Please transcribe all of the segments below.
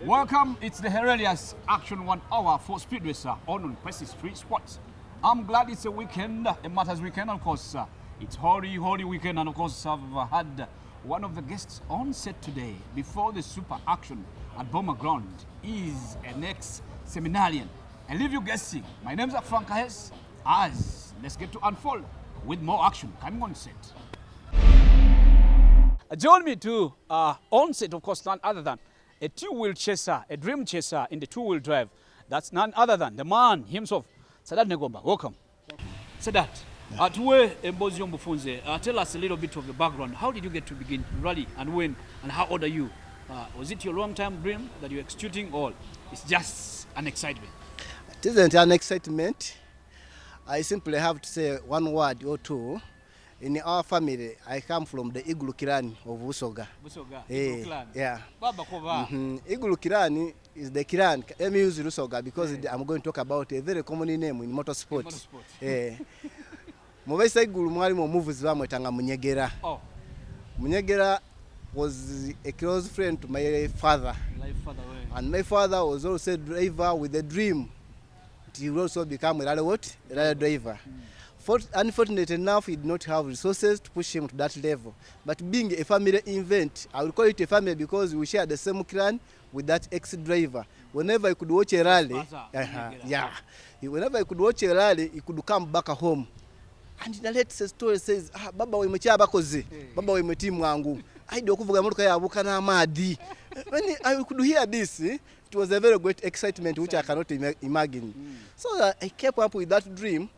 Welcome, it's the hilarious Action 1 Hour for Speed Racer on Prestige Free Sports. I'm glad it's a weekend, a Matters weekend, of course. It's holy weekend, and of course I've had one of the guests on set today before the super action at Bomber Ground is an ex-seminarian. I leave you guessing. My name's Frank Hayes. Let's get to unfold with more action coming on set. Join me to on set, of course, none other than a two-wheel chaser, a dream chaser in the two-wheel drive. That's none other than the man himself, Sadat Negomba. Welcome. Sadat, tell us a little bit of the background. How did you get to begin rally and when and how old are you? Was it your long-time dream that you're executing, or it's just an excitement? It isn't an excitement. I simply have to say one word or two. In our family, I come from the Igulu clan of Usoga. Busoga, Igulu clan. Yeah. Baba Kova. Igulu clan is the clan. Let me use Usoga because I'm going to talk about a very common name in motorsport. Muvesa Igulu mwali mu movies bamwetanga Munyegera. Oh. Munyegera was a close friend to my father. And my father was also a driver with a dream. He will also become a rally driver. Unfortunately enough, he did not have resources to push him to that level. But being a family event, I will call it a family because we share the same clan with that ex-driver. Whenever I could watch a rally, whenever I could watch a rally, he could come back home. And the latest story says, Baba we mecha bakoze, Baba we meti mwangu. I do kuvuga motoka ya abuka na amadi. When I could hear this, it was a very great excitement which I cannot imagine. So I kept up with that dream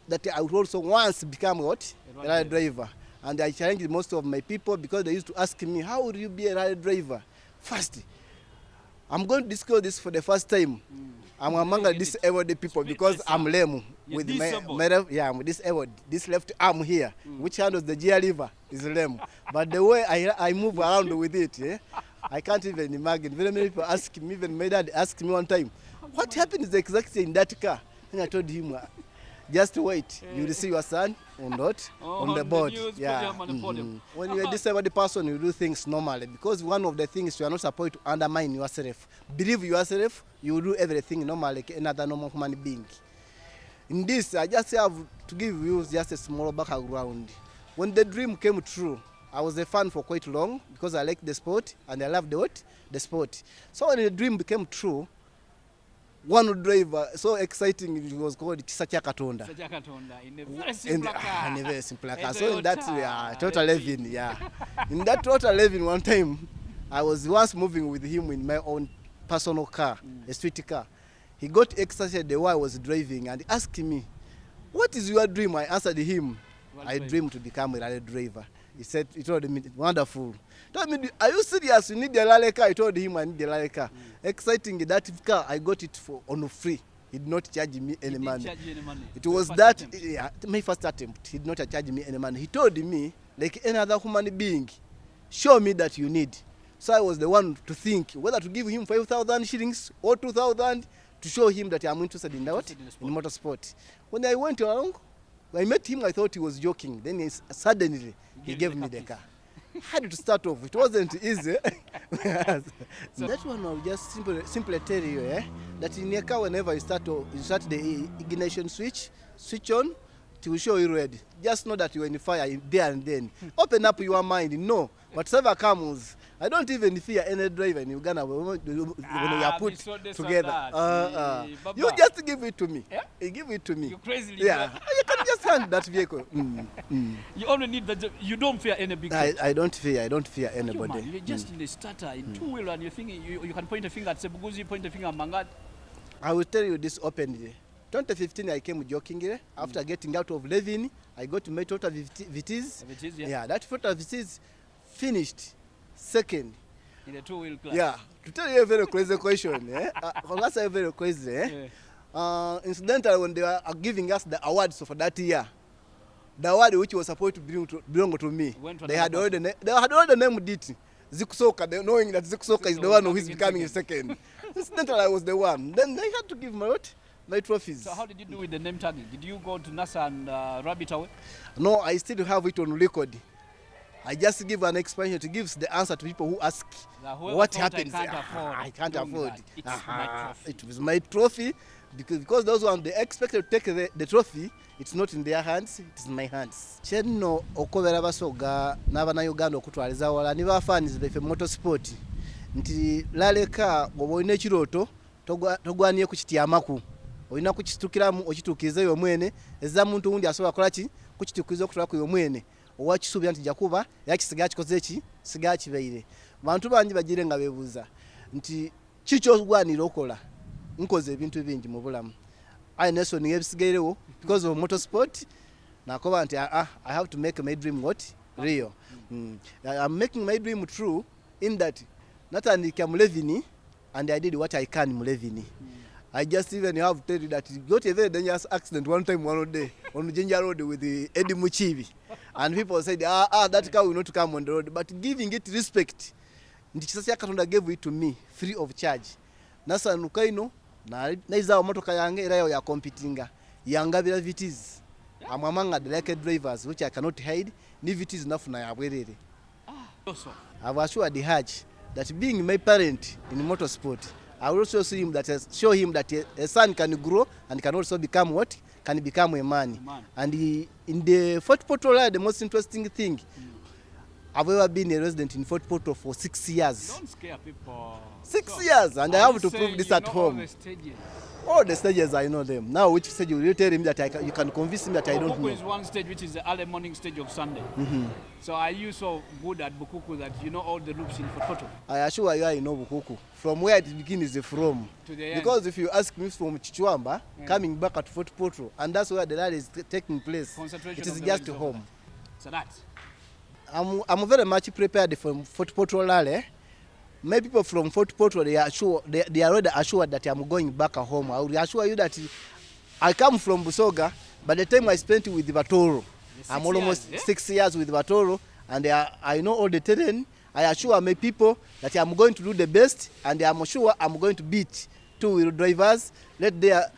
that I would also once become what? A rally driver. And I challenged most of my people because they used to ask me, how would you be a rally driver? First, I'm going to discuss this for the first time. I'm among the disabled people because I'm lame. With I'm disabled. This left arm here, which handles the gear lever, is lame. But the way I move around with it, I can't even imagine. Very many people ask me, even my dad asked me one time, what happened exactly in that car? And I told him, just wait, you will see your son on the board. When you're a disabled person, you do things normally because one of the things you are not supposed to undermine yourself. Believe yourself, you will do everything normally like another normal human being. In this, I just have to give you just a small background. When the dream came true, I was a fan for quite long because I liked the sport and I loved the sport. So when the dream became true, one driver, so exciting, it was called Kisacha Katonda. In a very simple car. So in that total 11, in that total 11 one time, I was once moving with him in my own personal car, a street car. He got excited the way I was driving and asked me, what is your dream? I answered him, I dream to become a rally driver. He told me, wonderful. Told me, are you serious? You need a rally car? I told him I need a rally car. Exciting, that car, I got it on free. He did not charge me any money. It was that, my first attempt. He did not charge me any money. He told me, like any other human being, show me that you need. So I was the one to think whether to give him 5,000 shillings or 2,000 to show him that I'm interested in what? In motorsport. When I went along, when I met him, I thought he was joking. Then suddenly, he gave me the car. I had to start off. It wasn't easy. That one I'll just simply tell you that in a car, whenever you start the ignition switch on, it will show you red. Just know that you're in fire there and then. Open up your mind. No, whatever comes. I don't even fear any driver in Uganda when we are put together. You just give it to me. You give it to me. You're crazy. Yeah, you can just hand that vehicle. You only need that. You don't fear any big. I don't fear anybody. You're just in the starter in two-wheel and you think you can point a finger at Sebuguzi, point a finger at Mangat. I will tell you this openly. 2015, I came jokingly. After getting out of Levin, I got my total VTs. That total VTs finished second. In the two-wheel class. Yeah. To tell you a very crazy question, that's a very crazy. Incidentally, when they were giving us the awards for that year, the award which was supposed to belong to me, they had already named it Zikusoka, knowing that Zikusoka is the one who is becoming second. Incidentally, I was the one. Then they had to give my trophies. So how did you do with the name tagging? Did you go to NASA and rub it away? No, I still have it on record. I just give an explanation. It gives the answer to people who ask what happens. I can't afford. It was my trophy because those ones they expected to take the trophy. It's not in their hands, it's in my hands. Chenno okobera basoga n'abana Uganda okutwaliza wala ni bafanizi befe motorsport. Nti laleka bw'olina ekiroto togwaniye kukityamaku. Olina kukitukiramu okitukiriza yo mwene eza muntu wundi asobola kola ki kukitukiriza okutwala yo mwene. Owakisuubira nti jakuba yakisiga kikoze eki siga kibeire. Bantu bangi bagire nga bebuuza nti kiki ogwanira okola nkoze ebintu bingi mu bulamu. I neso ni ebisigerewo because of motorsport. Nakoba nti I have to make my dream what real. I'm making my dream true in that natandika mu Levini and I did what I can mu Levini. I just even have to tell you that you got a very dangerous accident one day on the Ginger Road with the Eddie Muchivi. And people said, that car will not come on the road. But giving it respect, Ndichisasi Katonda gave it to me free of charge. Nasa nukaino, na iza motoka yange irayo ya competinga. Yangabira VTs. I'm among the like drivers, which I cannot hide. Ni VTs enough na yabwerere. I've assured the Hajj that being my parent in motorsport, I will also show him that a son can grow and can also become what? Can become a man. And in the Fort Portal, the most interesting thing, I've ever been a resident in Fort Portal for 6 years. Don't scare people. 6 years, and I have to prove this at home. All the stages, I know them. Now, which stage will you tell him that you can convince him that I don't know? Bukuku is one stage, which is the early morning stage of Sunday. So are you so good at Bukuku that you know all the loops in Fort Portal? I assure you I know Bukuku. From where it begins is from. To the end. Because if you ask me from Chichuamba, coming back at Fort Portal, and that's where the rally is taking place, it is just home. So that? I'm very much prepared for Fort Portal rally. Many people from Fort Portal, they are already assured that I'm going back home. I will assure you that I come from Busoga. By the time I spent with Vatoro, I'm almost 6 years with Vatoro, and I know all the terrain. I assure my people that I'm going to do the best, and I'm sure I'm going to beat two-wheel drivers. Let there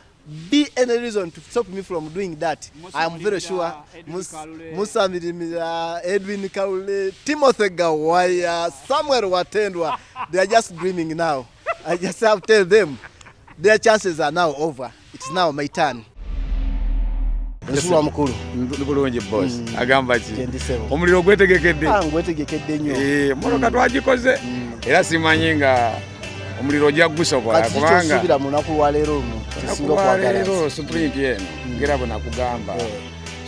be any reason to stop me from doing that. I'm very sure Musa Mirimira, Edwin Kaule, Timothy Gawaya, Samuel Watendwa, they are just dreaming now. I just have to tell them their chances are now over. It's now my turn. Nsuwa mukulu. Ndibulungi boss. Agamba ki? Omuliro gwetegekedde. Gwetegekedde nnyo. Moloka twagikoze. Era simanyi nga omuliro ojja kugusobola kubanga subira munaku wa leero ono kisinga okwagala leero sprint eno ngera bona kugamba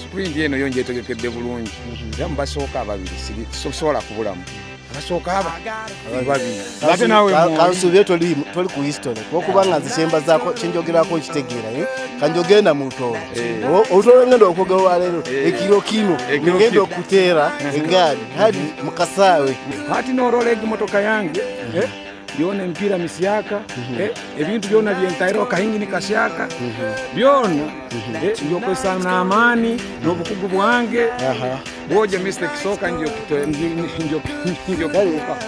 sprint eno yo njetegekedde bulungi era mubasooka ababiri sosola kubulamu abasooka ababiri ate nawe kansuubye toli ku history okubanga nzikyemba zaako kyenjogerako kitegeera kanjogenda mu lutoolo olutoolo ngenda okwogera wa leero ekiro kino ngenda okuteera egaali hadi mu kasaawe ati n'oloola egimotoka yange byona empira misyaka ebintu byona byentairo kahingini kasyaka byona njokwesa n'amaani n'obukugu bwange bwoja mistake soka njo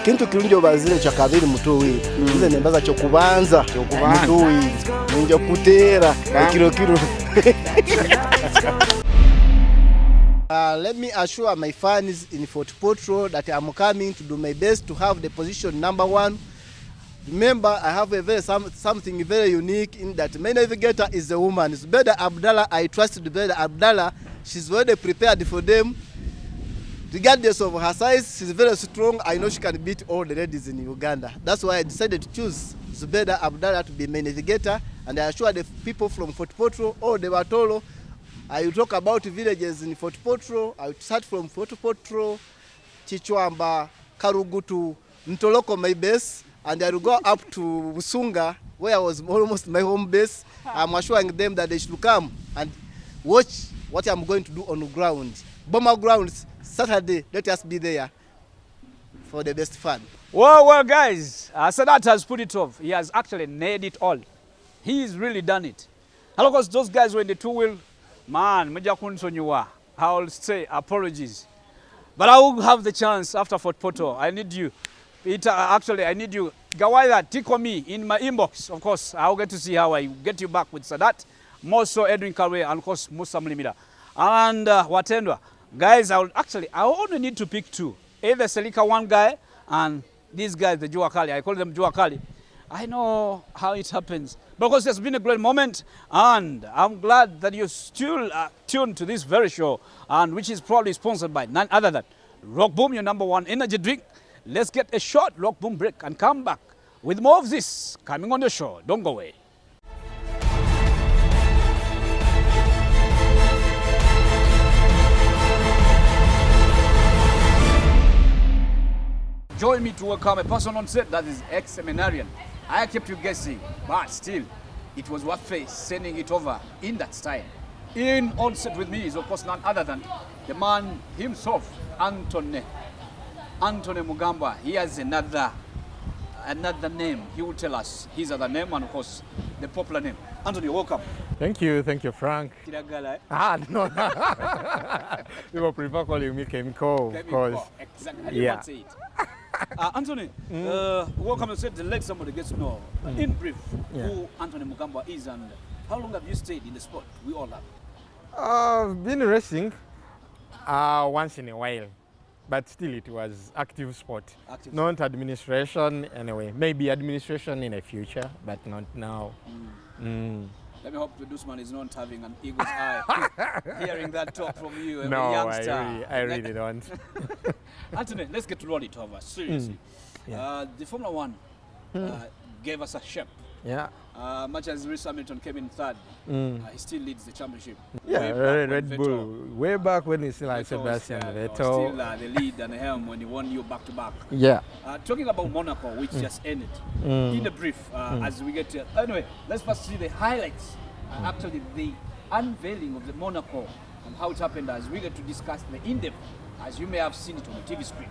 kintu kirungi obazire kya kabiri mutuwiri nze nembaza kyokubanza mutuwiri njo kuteera ekiro let me assure my fans in Fort Portal that I'm coming to do my best to have the position #1. Remember, I have something very unique in that my navigator is a woman. It's Beda Abdallah. I trust Beda Abdallah. She's already prepared for them. Regardless of her size, she's very strong. I know she can beat all the ladies in Uganda. That's why I decided to choose Zubeda Abdallah to be my navigator. And I assure the people from Fort Portal, all the Batolo, I will talk about villages in Fort Portal. I will start from Fort Portal, Chichwamba, Karugutu, Ntoloko, my base. And I will go up to Busunga, where I was almost my home base. I'm assuring them that they should come and watch what I'm going to do on the ground. Bomber grounds, Saturday, let us be there for the best fun. Well, guys, Sadat has put it off. He has actually nailed it all. He's really done it. And of course, those guys were in the two-wheel. Man, I will say apologies. But I will have the chance after Fort Portal. I need you. I need you. Gawaya, tickle me in my inbox. Of course, I'll get to see how I get you back with Sadat. More so Edwin Kalwe and of course Musa Mlimida. And Watendwa. Guys, I only need to pick two. either Selika one guy and these guys, the Juakali, I call them Juakali. I know how it happens. Because it's been a great moment, and I'm glad that you're still tuned to this very show, and which is probably sponsored by none other than Rock Boom, your #1 energy drink. Let's get a short Rock Boom break and come back with more of this coming on the show. Don't go away. Join me to welcome a person on set that is ex-seminarian. I kept you guessing, but still, it was worth it sending it over in that style. In on set with me is, of course, none other than the man himself, Anthony Mugamba. He has another name. He will tell us his other name and, of course, the popular name. Anthony, welcome. Thank you, Frank. No. People prefer calling me Chemical, of course. Exactly. Yeah. Say it. Anthony, welcome to set. Let somebody get to know, in brief, who Anthony Mugamba is and how long have you stayed in the sport? We all have. I've been racing once in a while, but still it was active sport. Not administration anyway. Maybe administration in the future, but not now. Let me hope this man is not having an eagle's eye hearing that talk from you, a No, youngster. I really don't. Anthony, let's get to roll it over, seriously. The Formula One gave us a shape. Yeah. Much as Lewis Hamilton came in third, he still leads the championship. Yeah, Red Bull. Way back when he still had Sebastian Vettel. Still the lead and the helm when he won you back-to-back. Yeah. Talking about Monaco, which just ended, in a brief, as we get to... Anyway, let's first see the highlights. Actually, the unveiling of the Monaco and how it happened as we get to discuss the in-depth, as you may have seen it on the TV screen.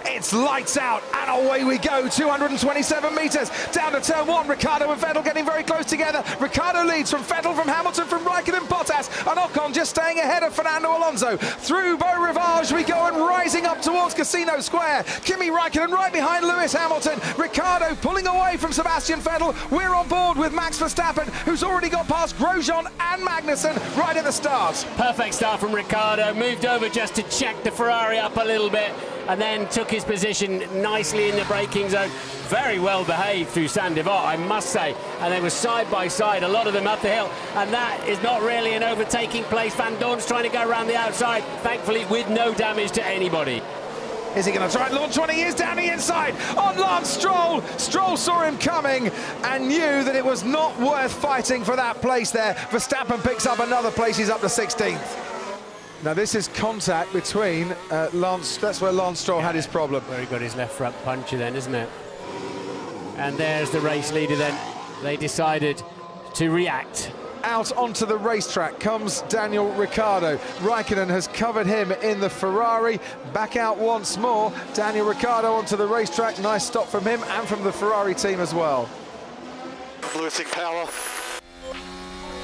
It's lights out and away we go. 227 metres down to turn 1. Ricciardo and Vettel getting very close together. Ricciardo leads from Vettel, from Hamilton, from Raikkonen, Bottas, and Ocon just staying ahead of Fernando Alonso. Through Beau Rivage we go and rising up towards Casino Square. Kimi Raikkonen right behind Lewis Hamilton. Ricciardo pulling away from Sebastian Vettel. We're on board with Max Verstappen, who's already got past Grosjean and Magnussen right at the start. Perfect start from Ricciardo. Moved over just to check the Ferrari up a little bit, and then took his position nicely in the braking zone. Very well behaved through Saint-Devote, I must say. And they were side by side, a lot of them up the hill. And that is not really an overtaking place. Van Dorn's trying to go around the outside, thankfully with no damage to anybody. Is he going to try and launch one? He is down the inside on Lance Stroll. Stroll saw him coming and knew that it was not worth fighting for that place there. Verstappen picks up another place, he's up to 16th. Now this is contact between Lance, that's where Lance Stroll had his problem. Where he got his left front puncher then, isn't it? And there's the race leader then. They decided to react. Out onto the racetrack comes Daniel Ricciardo. Raikkonen has covered him in the Ferrari. Back out once more. Daniel Ricciardo onto the racetrack. Nice stop from him and from the Ferrari team as well. Losing power.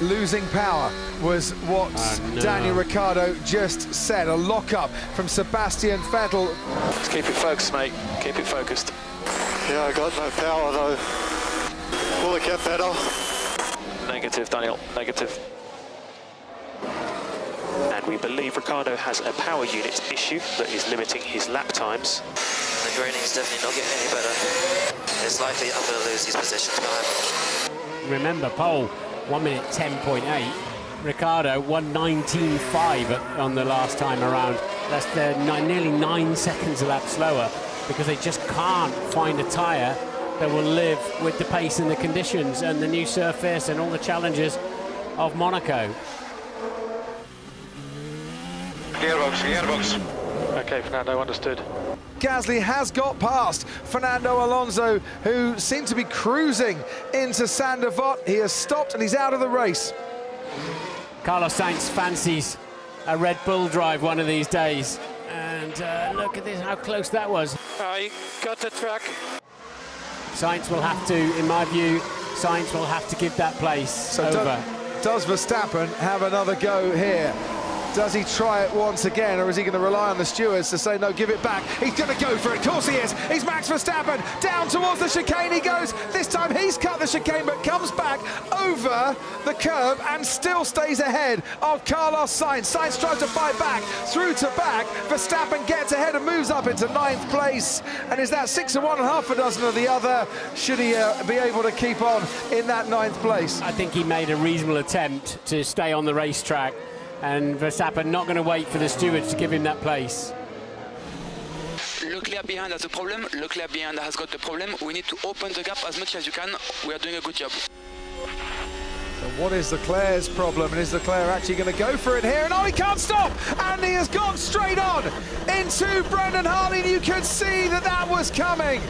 Losing power was what Daniel Ricciardo just said. A lock-up from Sebastian Vettel. Just keep it focused, mate. Keep it focused. Yeah, I got no power, though. Will it get better? Negative, Daniel. Negative. And we believe Ricciardo has a power unit issue that is limiting his lap times. The graining is definitely not getting any better. It's likely I'm going to lose these positions behind. Remember, pole 1 minute 10.8. Ricciardo 1:19.5 on the last time around. That's nearly 9 seconds a lap slower because they just can't find a tyre that will live with the pace and the conditions and the new surface and all the challenges of Monaco. Gearbox. Okay, Fernando, understood. Gasly has got past Fernando Alonso, who seemed to be cruising into Saint-Devote. He has stopped and he's out of the race. Carlos Sainz fancies a Red Bull drive one of these days. And look at this, how close that was. I got the track. Sainz will have to, in my view, Sainz will have to give that place over. Does Verstappen have another go here? Does he try it once again, or is he going to rely on the stewards to say, no, give it back? He's going to go for it. Of course he is. He's Max Verstappen. Down towards the chicane he goes. This time he's cut the chicane, but comes back over the curb and still stays ahead of Carlos Sainz. Sainz tries to fight back, through to back. Verstappen gets ahead and moves up into 9th place. And is that 6 of one and half a dozen of the other? Should he be able to keep on in that 9th place? I think he made a reasonable attempt to stay on the racetrack, and Verstappen not going to wait for the stewards to give him that place. Leclerc behind has a problem. Leclerc behind has got the problem. We need to open the gap as much as you can. We are doing a good job. And what is Leclerc's problem? And is Leclerc actually going to go for it here? And oh, he can't stop! And he has gone straight on into Brendan Hartley. And you could see that that was coming.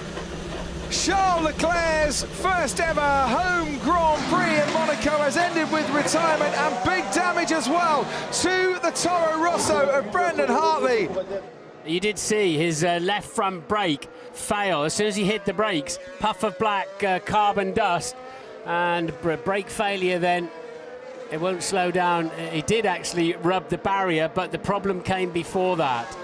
Charles Leclerc's first ever home Grand Prix in Monaco has ended with retirement and big damage as well to the Toro Rosso of Brendan Hartley. You did see his left front brake fail. As soon as he hit the brakes, puff of black carbon dust and brake failure, then it won't slow down. He did actually rub the barrier, but the problem came before that.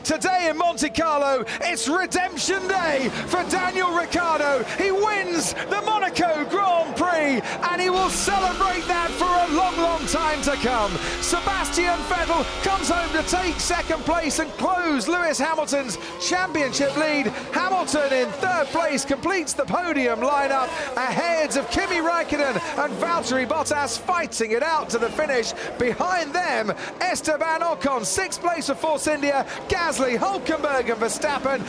Today in Monte Carlo, it's redemption day for Daniel Ricciardo. He wins the Monaco Grand Prix, and he will celebrate that for a long, long time to come. Sebastian Vettel comes home to take 2nd place and close Lewis Hamilton's championship lead. Hamilton in 3rd place completes the podium lineup ahead of Kimi Räikkönen and Valtteri Bottas fighting it out to the finish. Behind them, Esteban Ocon, 6th place for Force India, Gasly, Hülkenberg and Verstappen.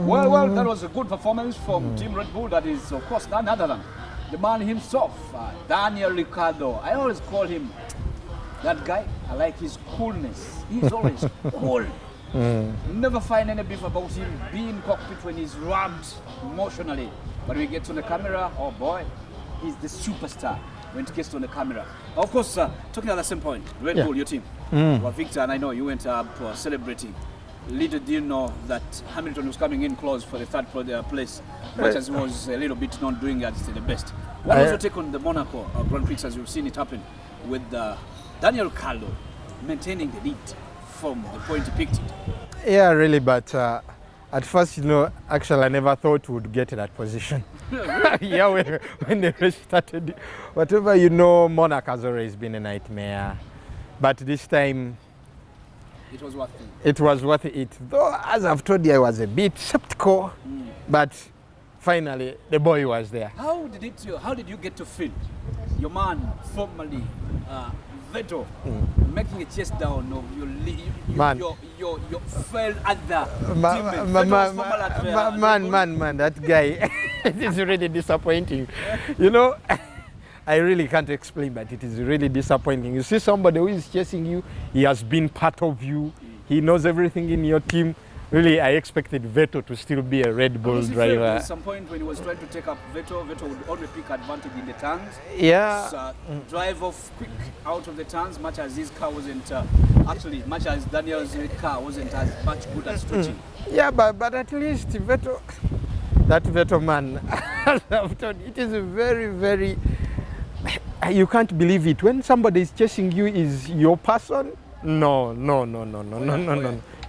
Well, that was a good performance from Team Red Bull. That is, of course, none other than the man himself, Daniel Ricciardo. I always call him that guy. I like his coolness. He's always cool. Never find any beef about him being cockpit when he's rammed emotionally. But when we get to the camera, oh boy, he's the superstar when it gets on the camera. Of course, talking at the same point, Red Bull, your team. Well, Victor and I know you went up celebrating. Little did you know that Hamilton was coming in close for the 3rd place, much as he was a little bit not doing at the best. What was your take on the Monaco Grand Prix as you've seen it happen with Daniel Ricciardo maintaining the lead from the point he picked it? Yeah, really, but at first, actually I never thought we would get to that position. Yeah, when the race started, whatever Monaco has always been a nightmare. But this time, it was worth it. It was worth it. Though, as I've told you, I was a bit skeptical, but finally, the boy was there. How did you get to feel your man, formerly Vettel, making a chase down of your failed other teammate? Man, that guy, it is really disappointing. I really can't explain, but it is really disappointing. You see somebody who is chasing you, he has been part of you, he knows everything in your team. Really, I expected Vettel to still be a Red Bull driver. At some point when he was trying to take up Vettel would always pick advantage in the turns. Yeah. Drive off quick out of the turns, much as his car wasn't, much as Daniel's car wasn't as much good at stretching. Yeah, but at least Vettel, that Vettel man, it is very, very, you can't believe it. When somebody is chasing you, is your person? No.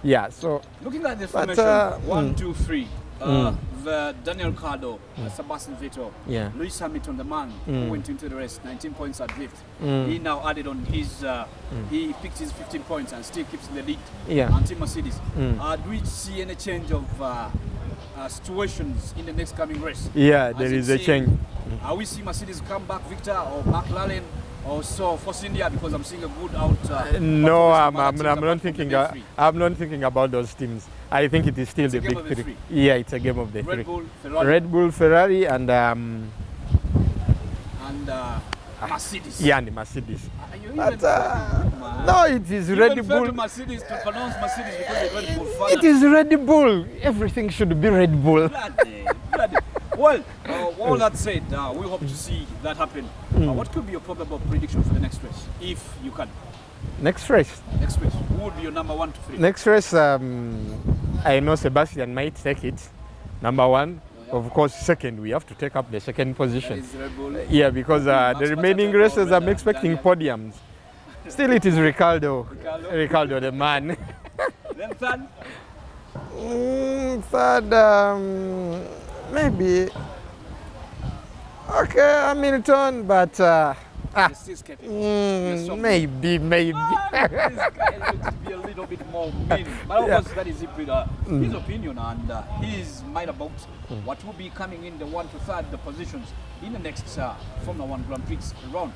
Yeah, so looking at the formation, 1, 2, 3, the Daniel Ricciardo, Sebastian Vettel, Lewis Hamilton, the man who went into the race, 19 points at 5th. He now added on his, he picked his 15 points and still keeps in the lead. On Team Mercedes. Do we see any change of situations in the next coming race? Yeah, there is a change. Are we seeing Mercedes come back, Victor, or McLaren? Also, Force India, because I'm seeing a good out. No, I'm not thinking. I'm not thinking about those teams. I think it is still the big three. Yeah, it's a game of the three. Red Bull, Ferrari, and Mercedes. Yeah, and the Mercedes. But, no, it is Red Bull. To Mercedes to pronounce Mercedes because Red Bull. It is Red Bull. Everything should be Red Bull. Bloody. Well, all that said, we hope to see that happen. What could be your probable prediction for the next race, if you can? Next race? Next race. Who would be your number 1 to 3? Next race, I know Sebastian might take it. Number 1. Of course, second, we have to take up the second position. That is Red Bull. Yeah, because the remaining races, I'm expecting podiums. Still, it is Ricardo. Ricardo, the man. Then third? Third, maybe. Okay, Hamilton, but maybe. This guy looks to be a little bit more mean. But of course, that is his opinion and his mind about what will be coming in the 1 to 3rd positions in the next Formula 1 Grand Prix round.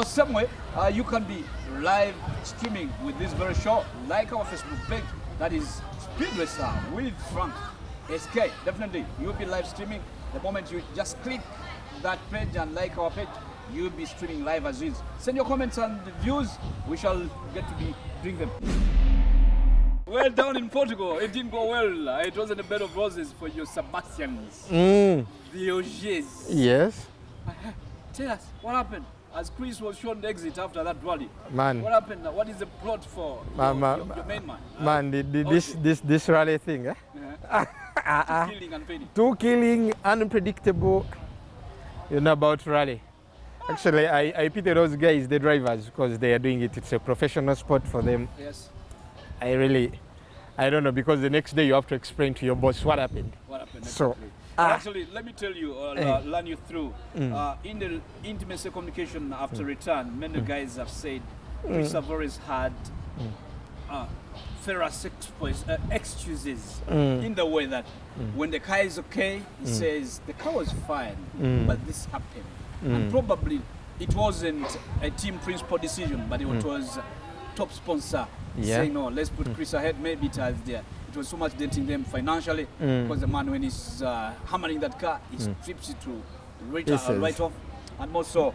Same way, you can be live streaming with this very show, like our Facebook page, that is Speed Racer with Frank SK. Definitely, you'll be live streaming. The moment you just click that page and like our page, you'll be streaming live as is. Send your comments and views. We shall get to be doing them. Well, down in Portugal, it didn't go well. It wasn't a bed of roses for your Sebastians. The Augiers. Yes. Tell us, what happened? As Chris was shown the exit after that rally. Man. What happened? What is the plot for your main man? This rally thing, eh? Yeah. Killing and fading. Too killing, unpredictable. You know about rally. Actually, I pity those guys, the drivers, because they are doing it. It's a professional sport for them. Yes. I don't know, because the next day you have to explain to your boss what happened. What happened? So, actually, let me tell you, learn you through. In the intimacy communication after return, many guys have said Chris Alvarez had ferrous excuses in the way that when the car is okay, he says the car was fine, but this happened. And probably it wasn't a team principal decision, but it was top sponsor saying, no, let's put Chris ahead. Maybe it was there. It was so much denting them financially because the man, when he's hammering that car, he strips it to right off. And also,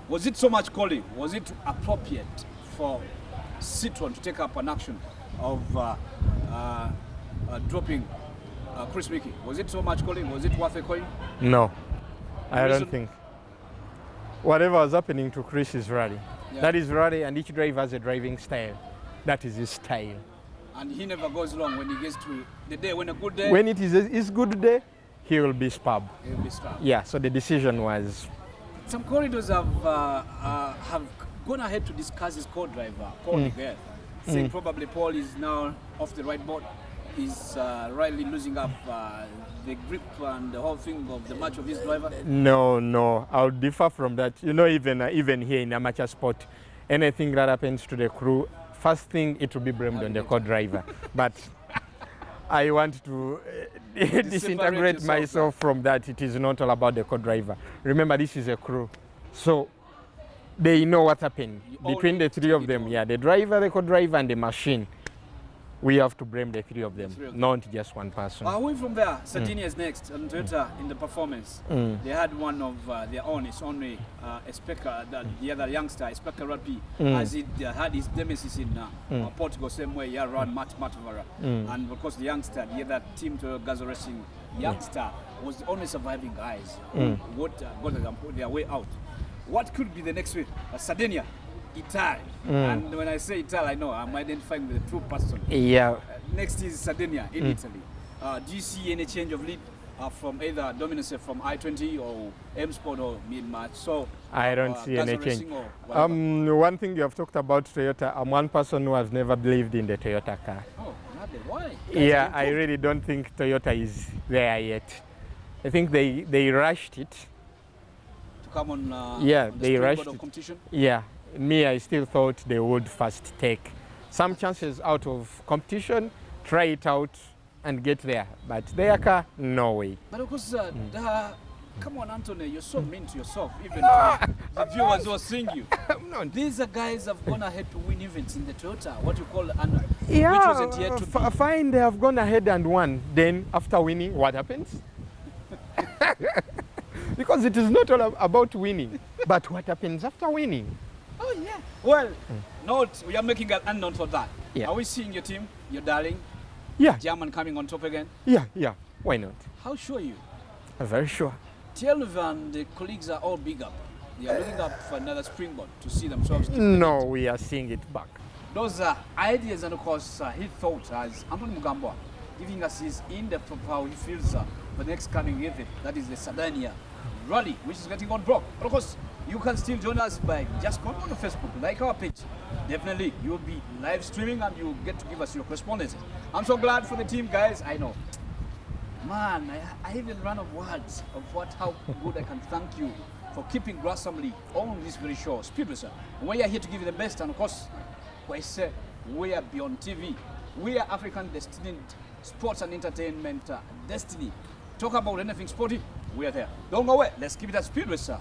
was it so much calling? Was it appropriate for Citroën to take up an action of dropping Chris Mickey? Was it so much calling? Was it worth a coin? No, I don't think. Whatever was happening to Chris is rally. Yeah. That is rally, and each driver has a driving style. That is his style. And he never goes wrong when he gets to the day, when a good day. When it is his good day, he will be spub. He will be spub. Yeah, so the decision was... Some corridors have gone ahead to discuss his co-driver, Paul Miguel, saying probably Paul is now off the right board. He's rightly losing up the grip and the whole thing of the match of his driver. No, I'll differ from that. You know, even here in amateur sport, anything that happens to the crew, first thing it will be blamed on the co-driver. But I want to disintegrate myself from that. It is not all about the co-driver. Remember, this is a crew. So they know what happened between the three of them. Yeah, the driver, the co-driver, and the machine. We have to blame the three of them, not just one person. Away from there, Sardinia is next, and Toyota in the performance. They had one of their own, it's only Espeka, the other youngster, Espeka Rapi, as he had his nemesis in Portugal, same way, he ran Matt Matvara. And of course, the youngster, the other team to Gaza Racing youngster, was the only surviving guys who got their way out. What could be the next week? Sardinia. Italy. And when I say Italy, I know I'm identifying with the true person. Yeah. Next is Sardinia in Italy. Do you see any change of lead from either dominance from I-20 or M-Sport or mid-match? So I don't see any change. One thing you have talked about Toyota, I'm one person who has never believed in the Toyota car. Oh, why? Yeah, I really don't think Toyota is there yet. I think they rushed it. To come on they rushed of competition? Yeah. Me, I still thought they would first take some chances out of competition, try it out and get there. But their car, no way. But of course, come on, Anthony, you're so mean to yourself, even to the viewers who are seeing you. These are guys have gone ahead to win events in the Toyota, what you call which wasn't yet to be. Fine, they have gone ahead and won. Then after winning, what happens? Because it is not all about winning, but what happens after winning? Oh, yeah. Well, we are making an unknown for that. Yeah. Are we seeing your team, your darling? Yeah. German coming on top again? Yeah. Why not? How sure are you? I'm very sure. Thierry and the colleagues are all big up. They are looking up for another springboard to see themselves. No, we are seeing it back. Those are ideas, and of course, he thought as Anthony Mugambwa, giving us his in-depth of how he feels for the next coming event, that is the Sardinia rally, which is getting on block. But of course, you can still join us by just going on Facebook, like our page. Definitely, you'll be live streaming and you'll get to give us your correspondence. I'm so glad for the team, guys. I know. Man, I even run of words of how good I can thank you for keeping Grass Family on this very show. Speed Racer. We are here to give you the best, and of course, we are beyond TV. We are African destined sports and entertainment destiny. Talk about anything sporty, we are there. Don't go away. Let's keep it at Speed Racer.